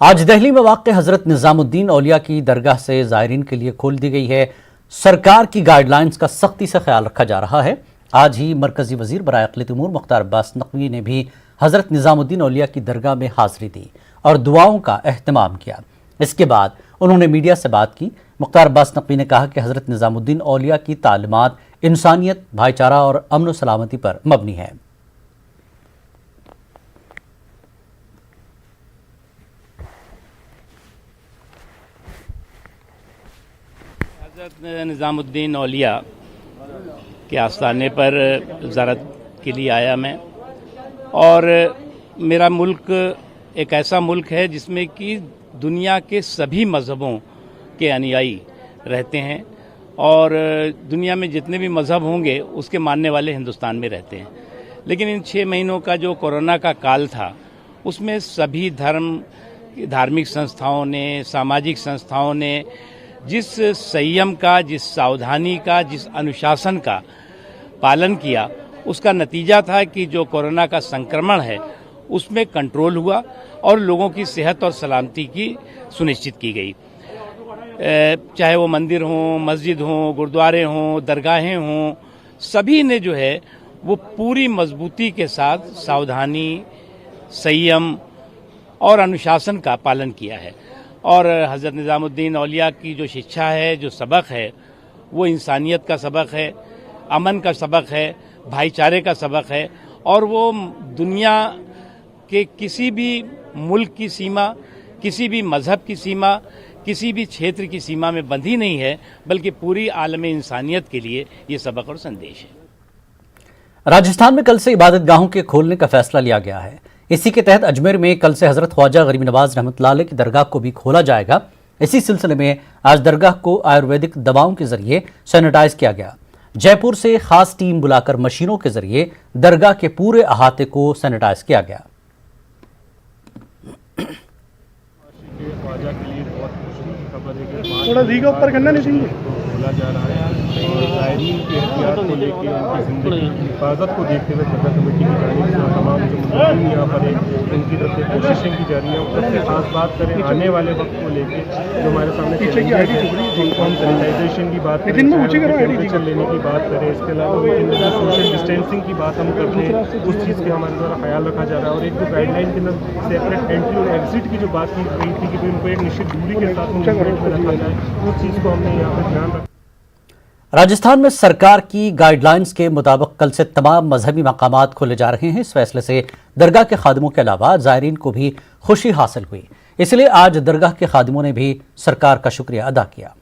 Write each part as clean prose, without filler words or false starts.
आज दिल्ली में वाक़ हज़रत निज़ामुद्दीन औलिया की दरगाह से ज़ायरीन के लिए खोल दी गई है। सरकार की गाइडलाइंस का सख्ती से ख्याल रखा जा रहा है। आज ही मरकजी वज़ीर बराए इक़्लियती उमूर मुख्तार अब्बास नक़वी ने भी हज़रत निज़ामुद्दीन औलिया की दरगाह में हाज़िरी दी और दुआओं का एहतमाम किया। इसके बाद उन्होंने मीडिया से बात की। मुख्तार अब्बास नक़वी ने कहा कि हज़रत निज़ामुद्दीन औलिया की तालीमात इंसानियत, भाईचारा और अमन व सलामती पर मबनी है। हज़रत निज़ामुद्दीन औलिया के आस्थाने पर ज़ियारत के लिए आया मैं। और मेरा मुल्क एक ऐसा मुल्क है जिसमें कि दुनिया के सभी मज़हबों के अनुयायी रहते हैं और दुनिया में जितने भी मज़हब होंगे उसके मानने वाले हिंदुस्तान में रहते हैं। लेकिन इन 6 महीनों का जो कोरोना का काल था उसमें सभी धार्मिक संस्थाओं ने, सामाजिक संस्थाओं ने जिस संयम का, जिस सावधानी का, जिस अनुशासन का पालन किया, उसका नतीजा था कि जो कोरोना का संक्रमण है उसमें कंट्रोल हुआ और लोगों की सेहत और सलामती की सुनिश्चित की गई। चाहे वो मंदिर हों, मस्जिद हों, गुरुद्वारे हों, दरगाहें हों, सभी ने जो है वो पूरी मजबूती के साथ सावधानी, संयम और अनुशासन का पालन किया है। और हज़रत निज़ामुद्दीन औलिया की जो शिक्षा है, जो सबक है, वो इंसानियत का सबक है, अमन का सबक है, भाईचारे का सबक है। और वो दुनिया के किसी भी मुल्क की सीमा, किसी भी मज़हब की सीमा, किसी भी क्षेत्र की सीमा में बंधी नहीं है, बल्कि पूरी आलम इंसानियत के लिए ये सबक और संदेश है। राजस्थान में कल से इबादत गाहों के खोलने का फैसला लिया गया है। इसी के तहत अजमेर में कल से हज़रत ख्वाजा गरीब नवाज रहमतुल्लाह अलैह की दरगाह को भी खोला जाएगा। इसी सिलसिले में आज दरगाह को आयुर्वेदिक दवाओं के जरिए सैनिटाइज किया गया। जयपुर से खास टीम बुलाकर मशीनों के जरिए दरगाह के पूरे अहाते को सैनिटाइज किया गया। थोड़ा रीगा ऊपर करना नहीं चाहिए। बोला जा रहा है और ज़ायरीन की एहतियात को लेकर उनकी ज़िंदगी की हिफाजत को देखते हुए दरगाह कमेटी की जानिब से तमाम जो मुस्लिम यहाँ पर उनकी तरफ से कोशिशें की जा रही हैं। सबसे खास बात करें आने वाले वक्त को लेकर जो हमारे सामने जिनको हम सैनिटाइजेशन की बात करें, टेम्परेचर लेने की बात करें, इसके अलावा सोशल डिस्टेंसिंग की बात हम करते हैं, उस चीज़ का हमारे द्वारा ख्याल रखा जा रहा है। और एक जो गाइडलाइन के अंदर सेपरेट एंट्री और एग्जिट की जो बात की गई थी कि उनको एक निश्चित दूरी के साथ मूवमेंट में रखा जाए, उस चीज़ को हमने यहाँ पर ध्यान रखा। राजस्थान में सरकार की गाइडलाइंस के मुताबिक कल से तमाम मजहबी मकामात खोले जा रहे हैं। इस फैसले से दरगाह के खादिमों के अलावा ज़ायरीन को भी खुशी हासिल हुई। इसलिए आज दरगाह के खादिमों ने भी सरकार का शुक्रिया अदा किया।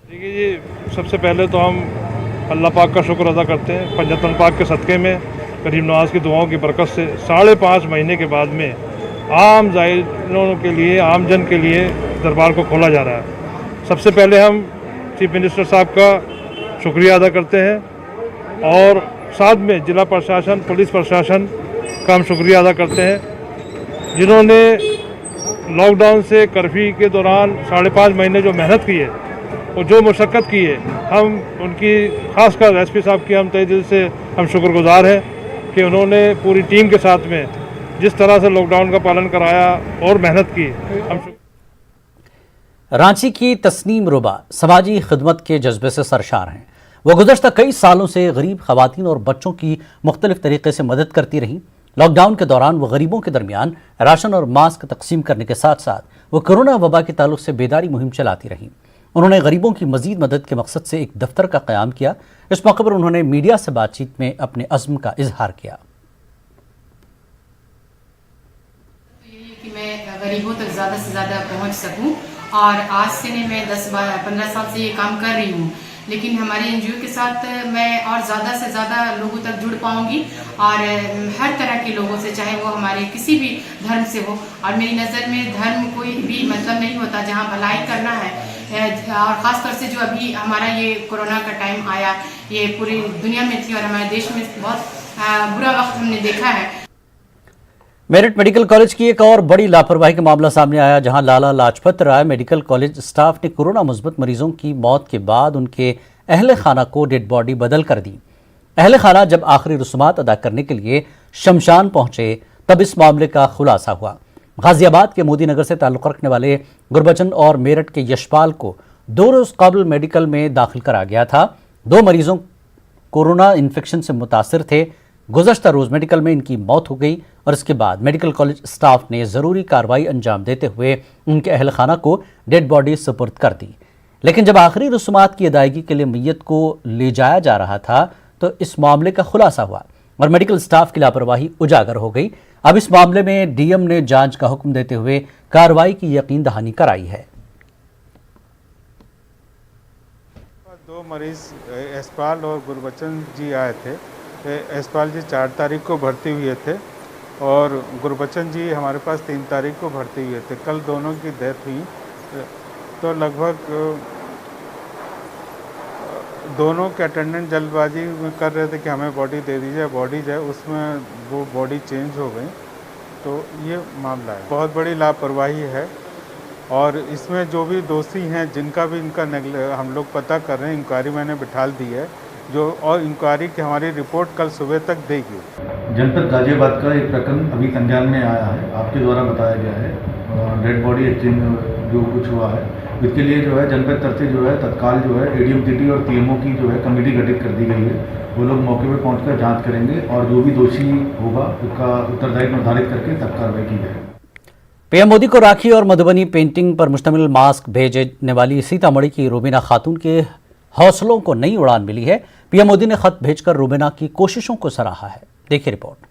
देखिए जी, सबसे पहले तो हम अल्लाह पाक का शुक्र अदा करते हैं। पंजतन पाक के सदक़े में गरीब नवाज की दुआओं की बरकत से 5.5 महीने के बाद में आम ज़ायरीनों के लिए, आम जन के लिए दरबार को खोला जा रहा है। सबसे पहले हम चीफ मिनिस्टर साहब का शुक्रिया अदा करते हैं और साथ में ज़िला प्रशासन, पुलिस प्रशासन का हम शुक्रिया अदा करते हैं जिन्होंने लॉकडाउन से कर्फ्यू के दौरान 5.5 महीने जो मेहनत की है और जो मशक्क़त की है, हम उनकी खासकर एसपी साहब की हम तहे दिल से हम शुक्रगुजार हैं कि उन्होंने पूरी टीम के साथ में जिस तरह से लॉकडाउन का पालन कराया और मेहनत की। रांची की तस्नीम रुबा समाजी खिदमत के जज्बे से सरशार हैं। वह गुज़श्ता कई सालों से गरीब खवातीन और बच्चों की मुख्तलिफ तरीके से मदद करती रहीं। लॉकडाउन के दौरान वह गरीबों के दरमियान राशन और मास्क तकसीम करने के साथ साथ वह कोरोना वबा के ताल्लुक से बेदारी मुहिम चलाती रहीं। उन्होंने गरीबों की मजीद मदद के मकसद से एक दफ्तर का क़याम किया। इस मौके पर उन्होंने मीडिया से बातचीत में अपने अज़्म का इजहार किया। कि मैं गरीबों तक ज़्यादा से ज़्यादा पहुंच सकूं और आज से नहीं, मैं 10-15 साल से ये काम कर रही हूं, लेकिन हमारे एनजीओ के साथ मैं और ज़्यादा से ज़्यादा लोगों तक जुड़ पाऊंगी और हर तरह के लोगों से, चाहे वो हमारे किसी भी धर्म से हो। और मेरी नज़र में धर्म कोई भी मतलब नहीं होता, जहां भलाई करना है। और ख़ासतौर से जो अभी हमारा ये कोरोना का टाइम आया, ये पूरी दुनिया में थी और हमारे देश में बहुत बुरा वक्त हमने देखा है। मेरठ मेडिकल कॉलेज की एक और बड़ी लापरवाही का मामला सामने आया, जहां Lala Lajpat Rai medical college staff ने कोरोना मुस्बत मरीजों की मौत के बाद उनके अहले खाना को डेड बॉडी बदल कर दी। अहल खाना जब आखिरी रसूमात अदा करने के लिए शमशान पहुंचे तब इस मामले का खुलासा हुआ। गाजियाबाद के मोदी नगर से ताल्लुक़ रखने वाले गुरबचन और मेरठ के यशपाल को 2 रोज़ कबल मेडिकल में दाखिल करा गया था। 2 मरीजों कोरोना इन्फेक्शन से मुतासिर थे। गुज़श्ता रोज़ मेडिकल में इनकी मौत हो गई और इसके बाद मेडिकल कॉलेज स्टाफ ने ज़रूरी कार्रवाई अंजाम देते हुए उनके अहल खाना को डेड बॉडी सुपुर्द कर दी। लेकिन जब आखिरी रसूमात की अदायगी के लिए मैयत को ले जाया जा रहा था तो इस मामले का खुलासा हुआ और मेडिकल स्टाफ की लापरवाही उजागर हो गई। अब इस मामले में डीएम ने जांच का हुक्म देते हुए कार्रवाई की यकीन दहानी कराई है। 2 मरीज यशपाल और गुरबचन जी आए थे। यशपाल जी 4 तारीख को भर्ती हुए थे और गुरबचन जी हमारे पास 3 तारीख को भर्ती हुए थे। कल दोनों की डेथ हुई। तो लगभग दोनों के अटेंडेंट जल्दबाजी में कर रहे थे कि हमें बॉडी दे दीजिए, बॉडी जाए, उसमें वो बॉडी चेंज हो गई। तो ये मामला है, बहुत बड़ी लापरवाही है और इसमें जो भी दोषी हैं जिनका भी इनका हम लोग पता कर रहे हैं। इंक्वायरी मैंने बिठाल दी है जो, और इंक्वायरी की हमारी रिपोर्ट कल सुबह तक देगी। जनपद गाजियाबाद का एक प्रकरण अभी संज्ञान में आया है, आपके द्वारा बताया गया है। डेड बॉडी एक्सचेंज जो कुछ हुआ है इसके लिए जो है जनपद स्तर से जो है तत्काल जो है एडीएमटीटी और पीएमओ की जो है कमेटी गठित कर दी गई है। वो लोग मौके पर पहुंचकर जांच करेंगे और जो भी दोषी होगा उसका उत्तरदायित्व निर्धारित करके तब कार्रवाई की जाएगी। पीएम मोदी को राखी और मधुबनी पेंटिंग पर मुश्तमिल मास्क भेजने वाली सीतामढ़ी की रूबीना खातून के हौसलों को नई उड़ान मिली है। पीएम मोदी ने खत भेजकर रूबीना की कोशिशों को सराहा है। देखिए रिपोर्ट।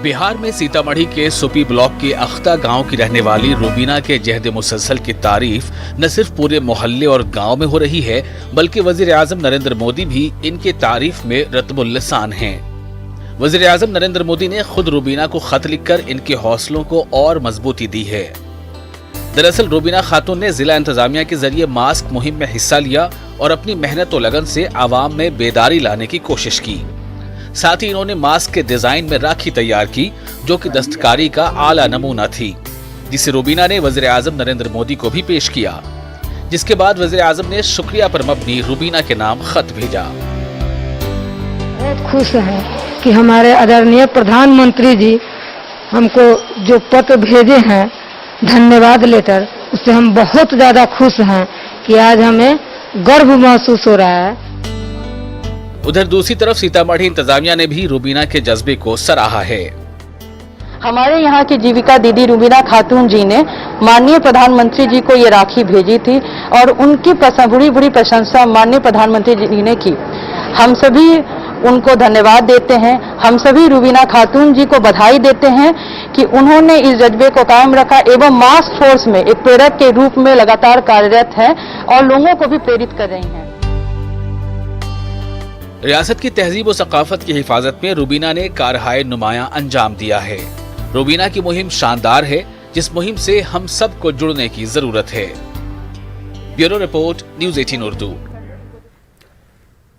बिहार में सीतामढ़ी के सुपी ब्लॉक के अख्ता गांव की रहने वाली रूबीना के जहद मुसलसल की तारीफ न सिर्फ पूरे मोहल्ले और गांव में हो रही है बल्कि वजीर आजम नरेंद्र मोदी भी इनके तारीफ में रत्बुल लिसान हैं। वजीर आजम नरेंद्र मोदी ने खुद रूबीना को खत लिखकर इनके हौसलों को और मजबूती दी है। दरअसल रूबीना खातून ने जिला इंतजामिया के जरिए मास्क मुहिम में हिस्सा लिया और अपनी मेहनत और लगन से आवाम में बेदारी लाने की कोशिश की। साथ ही इन्होंने मास्क के डिजाइन में राखी तैयार की जो कि दस्तकारी का आला नमूना थी, जिसे रूबीना ने वजीर आजम नरेंद्र मोदी को भी पेश किया। जिसके बाद वजीर आजम ने शुक्रिया पर मबनी रूबीना के नाम खत भेजा। बहुत खुश हैं कि हमारे आदरणीय प्रधानमंत्री जी हमको जो पत्र भेजे हैं धन्यवाद लेटर, उससे हम बहुत ज्यादा खुश हैं कि आज हमें गर्व महसूस हो रहा है। उधर दूसरी तरफ सीतामढ़ी इंतजामिया ने भी रूबीना के जज्बे को सराहा है। हमारे यहाँ की जीविका दीदी रूबीना खातून जी ने माननीय प्रधानमंत्री जी को ये राखी भेजी थी और उनकी बड़ी प्रशंसा माननीय प्रधानमंत्री जी ने की। हम सभी उनको धन्यवाद देते हैं। हम सभी रूबीना खातून जी को बधाई देते हैं कि उन्होंने इस जज्बे को कायम रखा एवं मास्क फोर्स में एक प्रेरक के रूप में लगातार कार्यरत है और लोगों को भी प्रेरित कर रही हैं। रियासत की तहजीब और सकाफत की हिफाजत में रूबीना ने कारहाय नुमायां अंजाम दिया है। रूबीना की मुहिम शानदार है, जिस मुहिम से हम सबको जुड़ने की जरूरत है। Bureau report, news 18 Urdu.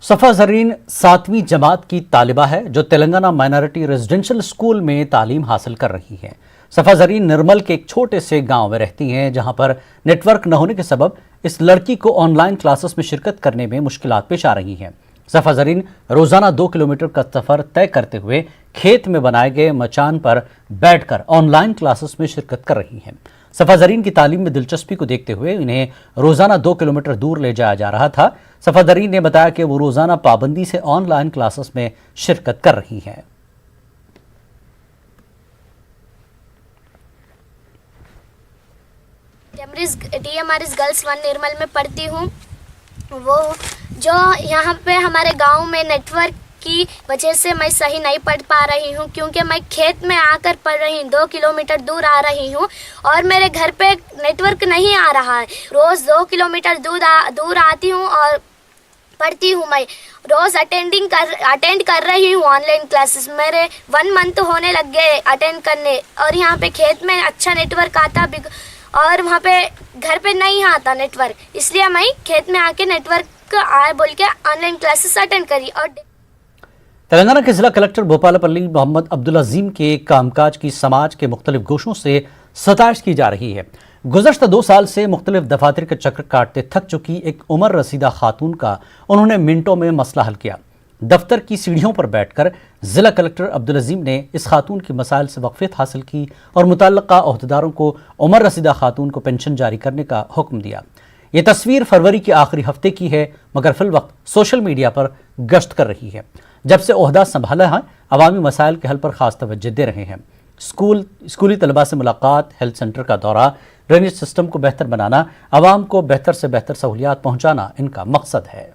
सफा जरीन 7वीं जमात की तालिबा है जो तेलंगाना माइनॉरिटी रेजिडेंशियल स्कूल में तालीम हासिल कर रही है। सफा जरीन निर्मल के एक छोटे से गांव में रहती हैं जहां पर नेटवर्क न होने के सबब इस लड़की को ऑनलाइन क्लासेस में शिरकत करने में मुश्किलात पेश आ रही हैं। सफा जरीन रोजाना 2 किलोमीटर का सफर तय करते हुए खेत में बनाए गए मचान पर बैठकर ऑनलाइन क्लासेस में शिरकत कर रही हैं। सफा जरीन की तालीम में दिलचस्पी को देखते हुए इन्हें रोजाना 2 किलोमीटर दूर ले जाया जा रहा था। सफा जरीन ने बताया कि वो रोजाना पाबंदी से ऑनलाइन क्लासेस में शिरकत कर रही हैं। DMRS गर्ल्स 1 निर्मल में पढ़ती हूँ। वो जो यहाँ पे हमारे गांव में नेटवर्क की वजह से मैं सही नहीं पढ़ पा रही हूँ क्योंकि मैं खेत में आकर पढ़ रही हूँ। 2 किलोमीटर दूर आ रही हूँ और मेरे घर पे नेटवर्क नहीं आ रहा है। रोज़ 2 किलोमीटर दूर आती हूँ और पढ़ती हूँ। मैं रोज़ अटेंड कर रही हूँ ऑनलाइन क्लासेस। मेरे 1 मंथ होने लग गए अटेंड करने और यहाँ पे खेत में अच्छा नेटवर्क आता और वहाँ पे घर पे नहीं आता नेटवर्क, इसलिए मैं खेत में आके नेटवर्क आए बोल के ऑनलाइन क्लासेस अटेंड करी। और तेलंगाना के जिला कलेक्टर भोपालपल्ली मोहम्मद अब्दुल अजीम के कामकाज की समाज के मुख्तलिफ गोशों से सताइश की जा रही है। गुज़श्ता 2 साल से मुख्तलिफ दफातर के चक्कर काटते थक चुकी एक उमर रसीदा खातून का उन्होंने मिनटों में मसला हल किया। दफ्तर की सीढ़ियों पर बैठकर जिला कलेक्टर अब्दुल अजीम ने इस खातून की मसाइल से वक्फियत हासिल की और मुतल्लका ओहदेदारों को उमर रसीदा खातून को पेंशन जारी करने का हुक्म दिया। ये तस्वीर फरवरी के आखिरी हफ्ते की है, मगर फिल वक्त सोशल मीडिया पर गश्त कर रही है। जब से ओहदा संभाला है, अवामी मसाइल के हल पर खास तवज्जो दे रहे हैं। स्कूली तलबा से मुलाकात, हेल्थ सेंटर का दौरा, ड्रेनेज सिस्टम को बेहतर बनाना, आवाम को बेहतर से बेहतर सहूलियात पहुँचाना इनका मकसद है।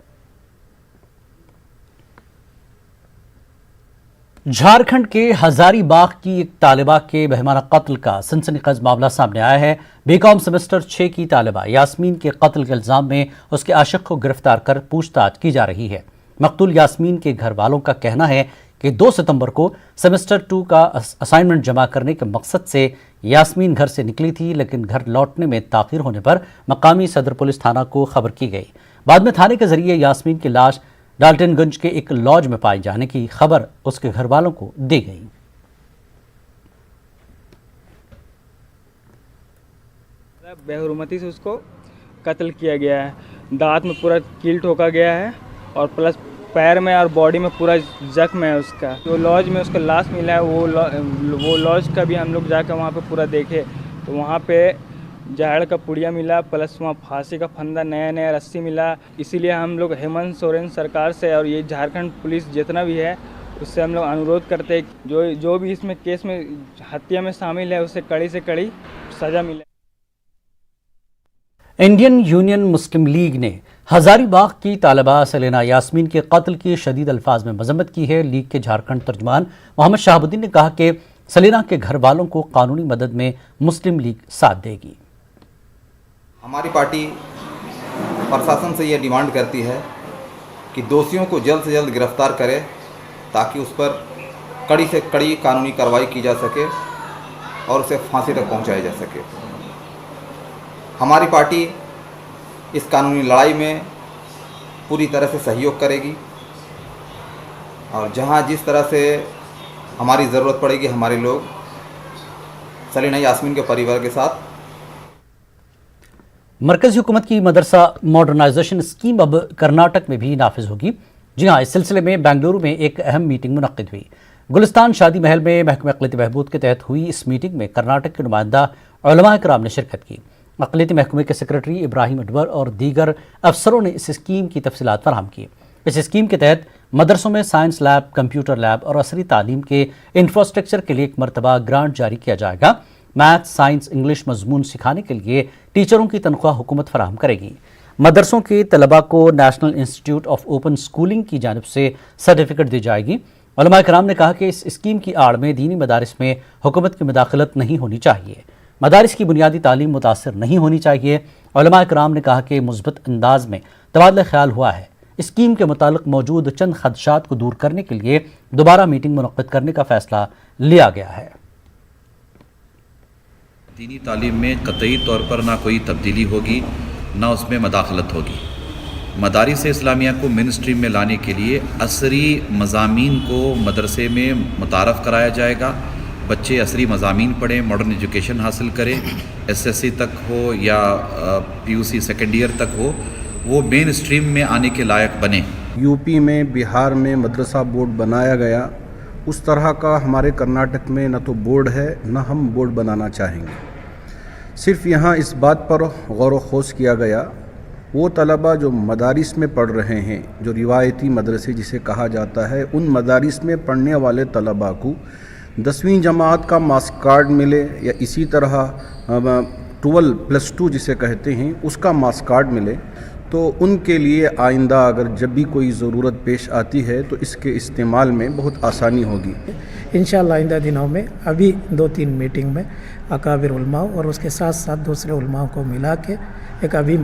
झारखंड के हजारीबाग की एक तालिबा के बहमाना कत्ल का सनसनीखेज मामला सामने आया है। बीकॉम सेमेस्टर 6 की तालिबा यास्मीन के कत्ल के इल्जाम में उसके आशिक को गिरफ्तार कर पूछताछ की जा रही है। मकतूल यास्मीन के घर वालों का कहना है कि 2 सितंबर को सेमेस्टर 2 का असाइनमेंट जमा करने के मकसद से यास्मीन घर से निकली थी, लेकिन घर लौटने में ताखिर होने पर मकामी सदर पुलिस थाना को खबर की गई। बाद में थाने के जरिए यास्मीन की लाश डाल्टनगंज के एक लॉज में पाए जाने की खबर उसके घर वालों को दी गई। बेहुरमती से उसको कत्ल किया गया है। दांत में पूरा कील ठोका गया है और प्लस पैर में और बॉडी में पूरा जख्म है उसका। जो लॉज में उसका लाश मिला है वो लॉज का भी हम लोग जाकर वहाँ पे पूरा देखे तो वहाँ पे झाड़ का पुड़िया मिला, प्लस वहाँ फांसी का फंदा नया रस्सी मिला। इसीलिए हम लोग हेमंत सोरेन सरकार से और ये झारखंड पुलिस जितना भी है उससे हम लोग अनुरोध करते हैं जो भी इसमें केस में हत्या में शामिल है उसे कड़ी से कड़ी सजा मिले। इंडियन यूनियन मुस्लिम लीग ने हजारीबाग की तालिबा सलीना यास्मीन के कत्ल की शदीद अल्फाज में मजम्मत की है। लीग के झारखंड तर्जुमान मोहम्मद शहाबुद्दीन ने कहा कि सलीना के घर वालों को कानूनी मदद में मुस्लिम लीग साथ देगी। हमारी पार्टी प्रशासन से यह डिमांड करती है कि दोषियों को जल्द से जल्द गिरफ्तार करे ताकि उस पर कड़ी से कड़ी कानूनी कार्रवाई की जा सके और उसे फांसी तक पहुंचाया जा सके। हमारी पार्टी इस कानूनी लड़ाई में पूरी तरह से सहयोग करेगी और जहां जिस तरह से हमारी ज़रूरत पड़ेगी हमारे लोग सलीना यास्मीन के परिवार के साथ। मरकजी हुकूमत की मदरसा मॉडर्नाइजेशन स्कीम अब कर्नाटक में भी नाफिज होगी। जी हाँ, इस सिलसिले में बेंगलुरु में एक अहम मीटिंग मुनक्किद हुई। गुलिस्तान शादी महल में महकमा अक़लियती बहबूद के तहत हुई इस मीटिंग में कर्नाटक के नुमाइंदा उलमा कराम ने शिरकत की। अक़लियती महकमे के सेक्रेटरी इब्राहिम अडवर और दीगर अफसरों ने इस स्कीम की तफसीलात फराहम की। इस स्कीम के तहत मदरसों में साइंस लैब, कंप्यूटर लैब और असरी तालीम के इंफ्रास्ट्रक्चर के लिए एक मरतबा ग्रांट जारी किया जाएगा। मैथ, साइंस, इंग्लिश मजमून सिखाने के लिए टीचरों की तनख्वाह हुकूमत फराहम करेगी। मदरसों के तलबा को national institute of open schooling की जानिब से सर्टिफिकेट दी जाएगी। उलमा कराम ने कहा कि इस स्कीम की आड़ में दीनी मदारिस में हुकूमत की मुदाखलत नहीं होनी चाहिए, मदारिस की बुनियादी तालीम मुतासर नहीं होनी चाहिए। उलमा कराम ने कहा कि मुस्बत अंदाज में तबादला ख्याल हुआ है। स्कीम के मुतालिक मौजूद चंद खदशात को दूर करने के लिए दोबारा मीटिंग मुनक्किद करने का फैसला लिया गया है। दीनी तालीम में कतई तौर पर ना कोई तब्दीली होगी, ना उसमें मदाखलत होगी। मदारिस इस्लामिया को मेन स्ट्रीम में लाने के लिए असरी मज़ामीन को मदरसे में मुतारफ़ कराया जाएगा। बच्चे असरी मज़ामीन पढ़ें, मॉडर्न एजुकेशन हासिल करें, एसएससी तक हो या पीयूसी सेकेंड ईयर तक हो, वो मेन स्ट्रीम में आने के लायक बने। यूपी में, बिहार में मदरसा बोर्ड बनाया गया, उस तरह का हमारे कर्नाटक में न तो बोर्ड है न हम बोर्ड बनाना चाहेंगे। सिर्फ यहाँ इस बात पर गौर व खोज किया गया, वो तलबा जो मदारिस में पढ़ रहे हैं, जो रिवायती मदरसे जिसे कहा जाता है, उन मदारिस में पढ़ने वाले तलबा को 10वीं जमात का मार्क्स कार्ड मिले या इसी तरह 12+2 जिसे कहते हैं उसका मार्क्स कार्ड मिले, तो उनके लिए आइंदा अगर जब भी कोई ज़रूरत पेश आती है तो इसके इस्तेमाल में बहुत आसानी होगी। इंशाअल्लाह आइंदा दिनों में अभी 2-3 मीटिंग में अकाबिर उलमा और उसके साथ साथ दूसरे उलमाओं को मिला के एक अभी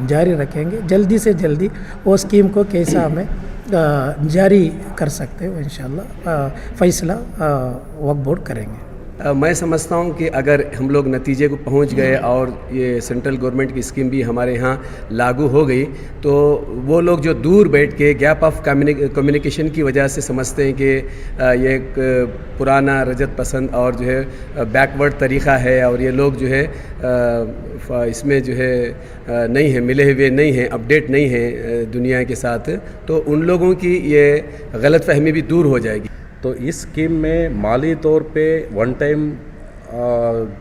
जारी रखेंगे। जल्दी से जल्दी वो स्कीम को कैसा हमें जारी कर सकते हो इंशाअल्लाह फैसला वक्फ बोर्ड करेंगे। मैं समझता हूं कि अगर हम लोग नतीजे को पहुंच गए और ये सेंट्रल गवर्नमेंट की स्कीम भी हमारे यहाँ लागू हो गई, तो वो लोग जो दूर बैठ के गैप ऑफ कम्युनिकेशन की वजह से समझते हैं कि ये एक पुराना रजत पसंद और जो है बैकवर्ड तरीक़ा है और ये लोग जो है इसमें जो है नहीं है, मिले हुए नहीं हैं, अपडेट नहीं है दुनिया के साथ, तो उन लोगों की ये गलतफहमी भी दूर हो जाएगी। तो इस स्कीम में माली तौर पे वन टाइम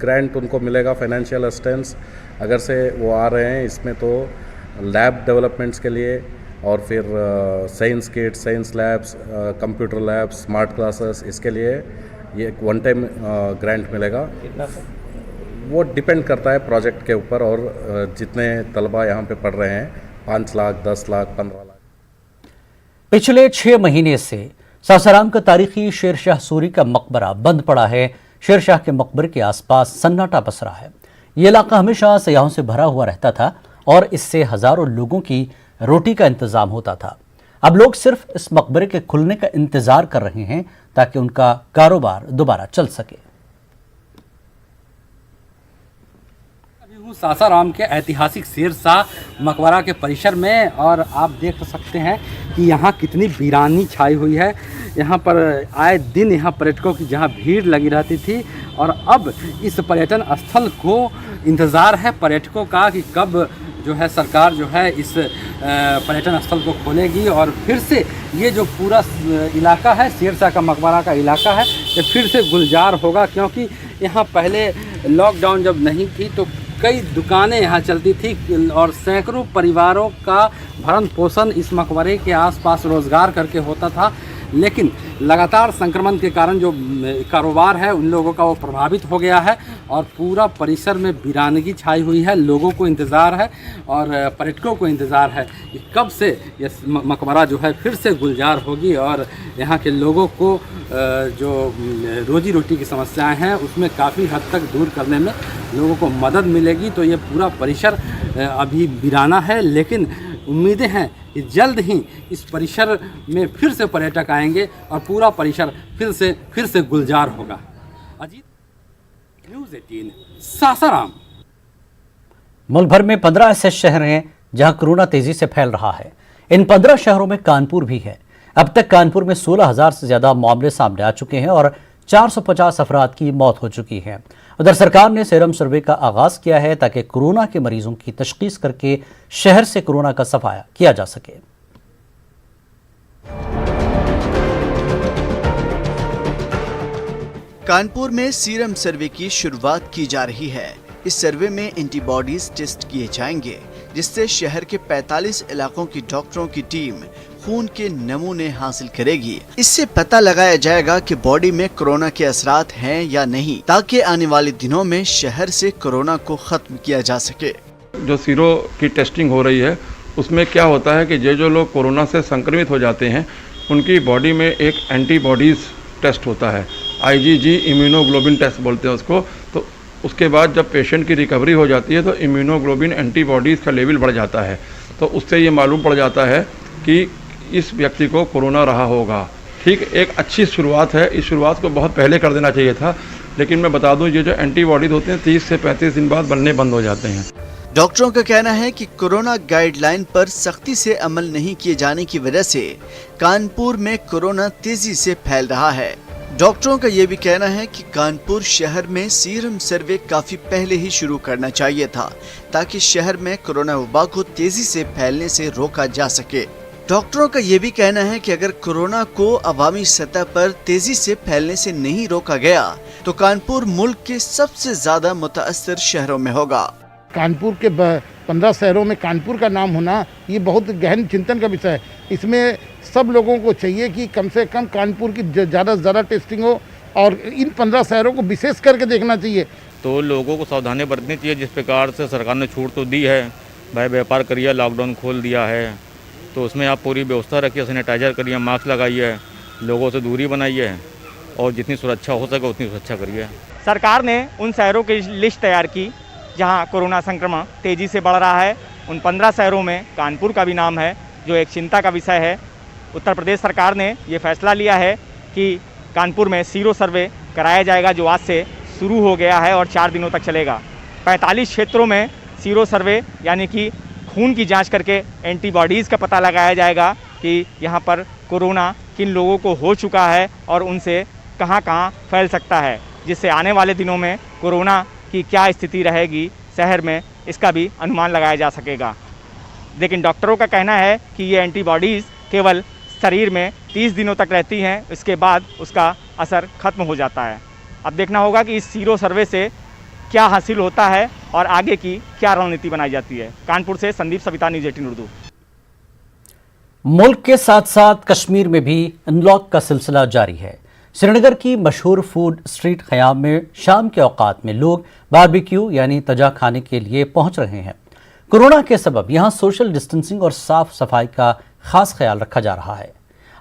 ग्रांट उनको मिलेगा, फाइनेंशियल असिस्टेंस अगर से वो आ रहे हैं इसमें, तो लैब डेवलपमेंट्स के लिए और फिर science kit, science labs, computer labs, smart classes, इसके लिए ये एक वन टाइम ग्रांट मिलेगा। कितना? वो डिपेंड करता है प्रोजेक्ट के ऊपर और जितने तलबा यहाँ पे पढ़ रहे हैं, 5 लाख, 10 लाख, 15 लाख। पिछले 6 महीने से सासाराम का तारीखी शेरशाह सूरी का मकबरा बंद पड़ा है। शेरशाह के मकबरे के आसपास सन्नाटा पसरा है। ये इलाका हमेशा सयाहों से भरा हुआ रहता था और इससे हजारों लोगों की रोटी का इंतजाम होता था। अब लोग सिर्फ इस मकबरे के खुलने का इंतजार कर रहे हैं ताकि उनका कारोबार दोबारा चल सके। सासाराम के ऐतिहासिक शेरशाह मकबरा के परिसर में, और आप देख सकते हैं कि यहाँ कितनी वीरानी छाई हुई है। यहाँ पर आए दिन यहाँ पर्यटकों की जहाँ भीड़ लगी रहती थी, और अब इस पर्यटन स्थल को इंतज़ार है पर्यटकों का कि कब जो है सरकार जो है इस पर्यटन स्थल को खोलेगी और फिर से ये जो पूरा इलाका है शेरशाह का मकबरा का इलाका है ये फिर से गुलजार होगा। क्योंकि यहाँ पहले लॉकडाउन जब नहीं थी तो कई दुकानें यहाँ चलती थी और सैकड़ों परिवारों का भरण पोषण इस मकबरे के आसपास रोज़गार करके होता था, लेकिन लगातार संक्रमण के कारण जो कारोबार है उन लोगों का वो प्रभावित हो गया है और पूरा परिसर में वीरानगी छाई हुई है। लोगों को इंतज़ार है और पर्यटकों को इंतज़ार है कि कब से ये मकबरा जो है फिर से गुलजार होगी और यहाँ के लोगों को जो रोजी रोटी की समस्याएं हैं उसमें काफ़ी हद तक दूर करने में लोगों को मदद मिलेगी। तो ये पूरा परिसर अभी वीराना है, लेकिन उम्मीदें हैं कि जल्द ही इस परिसर में फिर से पर्यटक आएंगे और पूरा परिसर फिर से गुलजार होगा। अजीत, न्यूज़ 18, सासाराम। मुल्क भर में 15 ऐसे शहर हैं जहां कोरोना तेजी से फैल रहा है। इन 15 शहरों में कानपुर भी है। अब तक कानपुर में 16,000 से ज्यादा मामले सामने आ चुके हैं और 450 अफराद की मौत हो चुकी है। उधर सरकार ने सीरम सर्वे का आगाज किया है ताकि कोरोना के मरीजों की तशखीस करके शहर से कोरोना का सफाया किया जा सके। कानपुर में सीरम सर्वे की शुरुआत की जा रही है। इस सर्वे में एंटीबॉडीज टेस्ट किए जाएंगे, जिससे शहर के 45 इलाकों की डॉक्टरों की टीम खून के नमूने हासिल करेगी। इससे पता लगाया जाएगा कि बॉडी में कोरोना के असरात हैं या नहीं, ताकि आने वाले दिनों में शहर से कोरोना को खत्म किया जा सके। जो सीरो की टेस्टिंग हो रही है उसमें क्या होता है कि जो लोग कोरोना से संक्रमित हो जाते हैं उनकी बॉडी में एक एंटीबॉडीज़ टेस्ट होता है, IgG इम्यूनोग्लोबिन टेस्ट बोलते हैं उसको। तो उसके बाद जब पेशेंट की रिकवरी हो जाती है तो इम्यूनोग्लोबिन एंटीबॉडीज़ का लेवल बढ़ जाता है, तो उससे ये मालूम पड़ जाता है कि इस व्यक्ति को कोरोना रहा होगा। ठीक, एक अच्छी शुरुआत है। इस शुरुआत को बहुत पहले कर देना चाहिए था, लेकिन मैं बता दूं ये जो एंटीबॉडीज होते हैं 30 से 35 दिन बाद बनने बंद हो जाते हैं। डॉक्टरों का कहना है कि कोरोना गाइडलाइन पर सख्ती से अमल नहीं किए जाने की वजह से कानपुर में कोरोना तेजी से फैल रहा है। डॉक्टरों का ये भी कहना है कि कानपुर शहर में सीरम सर्वे काफी पहले ही शुरू करना चाहिए था, ताकि शहर में कोरोना वबा को तेजी से फैलने से रोका जा सके। डॉक्टरों का ये भी कहना है कि अगर कोरोना को अवामी सतह पर तेजी से फैलने से नहीं रोका गया तो कानपुर मुल्क के सबसे ज्यादा मुतासर शहरों में होगा। कानपुर के 15 शहरों में कानपुर का नाम होना ये बहुत गहन चिंतन का विषय है। इसमें सब लोगों को चाहिए कि कम से कम कानपुर की ज़्यादा से ज़्यादा टेस्टिंग हो और इन 15 शहरों को विशेष करके देखना चाहिए। तो लोगों को सावधानी बरतनी चाहिए। जिस प्रकार से सरकार ने छूट तो दी है, भाई व्यापार करिए, लॉकडाउन खोल दिया है, तो उसमें आप पूरी व्यवस्था रखिए, सैनिटाइजर करिए, मास्क लगाइए, लोगों से दूरी बनाइए और जितनी सुरक्षा हो सके उतनी सुरक्षा करिए। सरकार ने उन शहरों की लिस्ट तैयार की जहां कोरोना संक्रमण तेज़ी से बढ़ रहा है। उन 15 शहरों में कानपुर का भी नाम है, जो एक चिंता का विषय है। उत्तर प्रदेश सरकार ने ये फैसला लिया है कि कानपुर में सीरो सर्वे कराया जाएगा, जो आज से शुरू हो गया है और 4 दिनों तक चलेगा। 45 क्षेत्रों में सीरो सर्वे यानी कि खून की जांच करके एंटीबॉडीज़ का पता लगाया जाएगा कि यहाँ पर कोरोना किन लोगों को हो चुका है और उनसे कहाँ कहाँ फैल सकता है, जिससे आने वाले दिनों में कोरोना की क्या स्थिति रहेगी शहर में, इसका भी अनुमान लगाया जा सकेगा। लेकिन डॉक्टरों का कहना है कि ये एंटीबॉडीज़ केवल शरीर में 30 दिनों तक रहती हैं, इसके बाद उसका असर खत्म हो जाता है। अब देखना होगा कि इस सीरो सर्वे से क्या हासिल होता है और आगे की क्या रणनीति बनाई जाती है। कानपुर से संदीप सविता, न्यूज़ 18 उर्दू। मुल्क के साथ साथ कश्मीर में भी अनलॉक का सिलसिला जारी है। श्रीनगर की मशहूर फूड स्ट्रीट ख़याम में शाम के औकात में लोग बारबेक्यू यानी तजा खाने के लिए पहुंच रहे हैं। कोरोना के सबब यहां सोशल डिस्टेंसिंग और साफ सफाई का खास ख्याल रखा जा रहा है।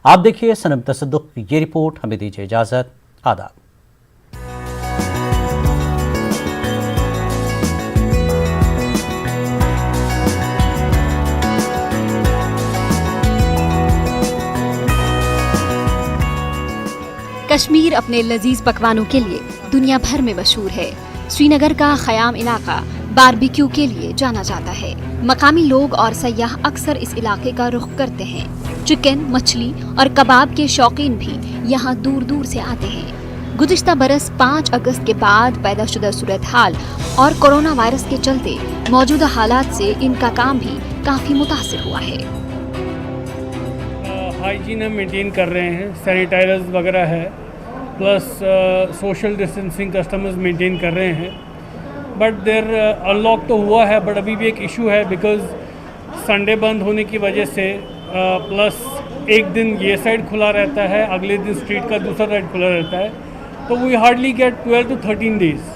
आप देखिए सनम तसद्दुक की ये रिपोर्ट। हमें दीजिए इजाजत। आदाब। कश्मीर अपने लजीज पकवानों के लिए दुनिया भर में मशहूर है। श्रीनगर का ख़याम इलाका बारबेक्यू के लिए जाना जाता है। मकामी लोग और सयाह अक्सर इस इलाके का रुख करते हैं। चिकन, मछली और कबाब के शौकीन भी यहाँ दूर दूर से आते हैं। गुज़िश्ता बरस 5 अगस्त के बाद पैदाशुदा सूरत हाल और कोरोना वायरस के चलते मौजूदा हालात से इनका काम भी काफ़ी मुतासिर हुआ है। हाइजीन हम मेंटेन कर रहे हैं, सैनिटाइजर्स वगैरह है, plus social distancing customers maintain कर रहे हैं। बट देर अनलॉक तो हुआ है, बट अभी भी एक इशू है बिकॉज संडे बंद होने की वजह से प्लस एक दिन ये साइड खुला रहता है, अगले दिन स्ट्रीट का दूसरा साइड खुला रहता है, तो we hardly gate 12 to 13 days,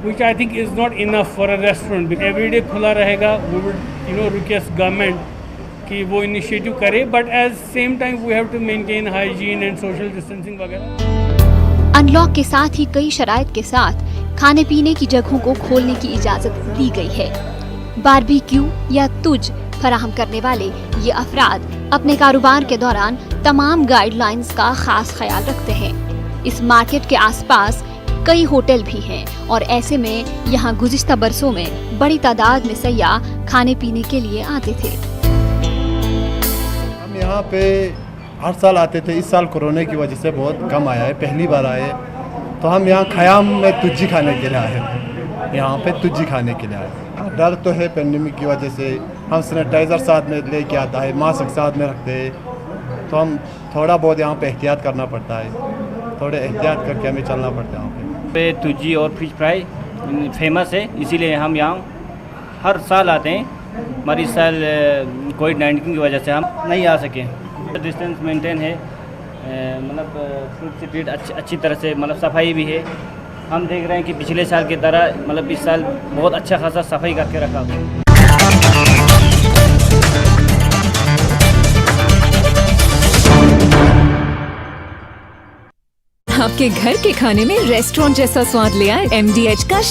which I think is not enough for a restaurant. Every day खुला रहेगा, we would request government कि वो इनिशिएटिव करे, but at same time we have to maintain hygiene and social distancing वगैरह। Unlock के साथ ही कई शराइत के साथ खाने पीने की जगहों को खोलने की इजाजत दी गई है। बारबेक्यू या तुज फराहम करने वाले ये अफराद अपने कारोबार के दौरान तमाम गाइडलाइंस का खास ख्याल रखते हैं। इस मार्केट के आसपास कई होटल भी हैं और ऐसे में यहाँ गुज़िश्ता बरसों में बड़ी तादाद में सयाह खाने पीने के लिए आते थे। हम यहाँ पे हर साल आते थे, इस साल कोरोना की वजह से बहुत कम आया है, पहली बार आए तो हम यहाँ ख़याम में तुज्जी खाने के लिए आए हैं। यहाँ पे तुज्जी खाने के लिए आए। डर तो है पेंडेमिक की वजह से, हम सैनिटाइज़र साथ में लेके आता है, मास्क साथ में रखते हैं, तो हम थोड़ा बहुत यहाँ पे एहतियात करना पड़ता है, थोड़े एहतियात करके हमें चलना पड़ता है। यहाँ पे तुज्जी और फिश फ्राई फेमस है, इसीलिए हम यहाँ हर साल आते हैं। हमारी इस साल कोविड-19 की वजह से हम नहीं आ सके। डिस्टेंस मेंटेन है, मतलब फूड स्ट्रीट अच्छी तरह से, मतलब सफाई भी है। हम देख रहे हैं कि पिछले साल की तरह मतलब इस साल बहुत अच्छा खासा सफाई करके रखा हुआ है। आपके घर के खाने में रेस्टोरेंट जैसा स्वाद ले आए MDH का